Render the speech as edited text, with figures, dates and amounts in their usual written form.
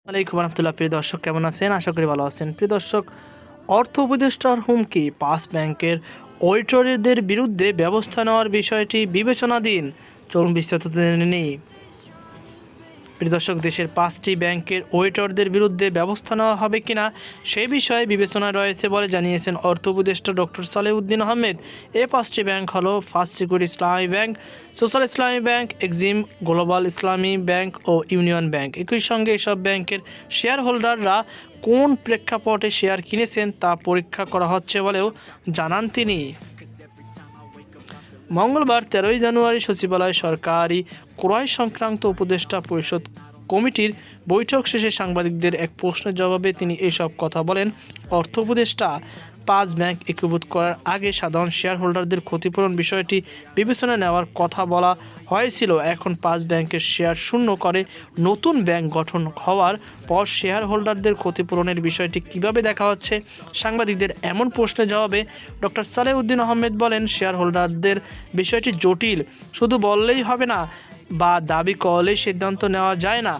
আলাইকুম রহমতুল্লাহ। প্রিয় দর্শক, কেমন আছেন? আশা করি ভালো আছেন। প্রিয় দর্শক, অর্থ উপদেষ্টার হুমকি, 5 ব্যাংকের অডিটরদের বিরুদ্ধে ব্যবস্থা নেওয়ার বিষয়টি বিবেচনাধীন। চলুন বিস্তারিত জেনে নিই। প্রিয় দর্শক, দেশের 5টি ব্যাংকের অডিটরদের বিরুদ্ধে ব্যবস্থা নেওয়া হবে কিনা সেই বিষয়ে বিবেচনায় রয়েছে বলে জানিয়েছেন অর্থ উপদেষ্টা ডক্টর সালেউদ্দিন আহমেদ। এই 5টি ব্যাংক হলো ফার্স্ট সিকিউরিটি ইসলামী ব্যাংক, সোশ্যাল ইসলামী ব্যাংক, এক্সিম গ্লোবাল ইসলামী ব্যাংক ও ইউনিয়ন ব্যাংক। একই সঙ্গে এসব ব্যাংকের শেয়ার হোল্ডাররা কোন প্রেক্ষাপটে শেয়ার কিনেছেন তা পরীক্ষা করা হচ্ছে বলেও জানান তিনি। মঙ্গলবার 13 জানুয়ারি সচিবালয়ে সরকারি ক্রয় সংক্রান্ত উপদেষ্টা পরিষদ কমিটির বৈঠক শেষে সাংবাদিকদের এক প্রশ্নের জবাবে তিনি এসব কথা বলেন। অর্থ উপদেষ্টা 5 ব্যাংক একীভূত করার আগে সাধারণ শেয়ার হোল্ডারদের ক্ষতিপূরণ বিষয়টি বিবেচনায় নেওয়ার কথা বলা হয়েছিল। এখন 5 ব্যাংকের শেয়ার শূন্য করে নতুন ব্যাংক গঠন হওয়ার পর শেয়ার হোল্ডারদের ক্ষতিপূরণের বিষয়টি কিভাবে দেখা হচ্ছে? সাংবাদিকদের এমন প্রশ্নের জবাবে ডক্টর সালেউদ্দিন আহমেদ বলেন, শেয়ার হোল্ডারদের বিষয়টি জটিল। শুধু বললেই হবে না বা দাবি করলেই সিদ্ধান্ত নেওয়া যায় না।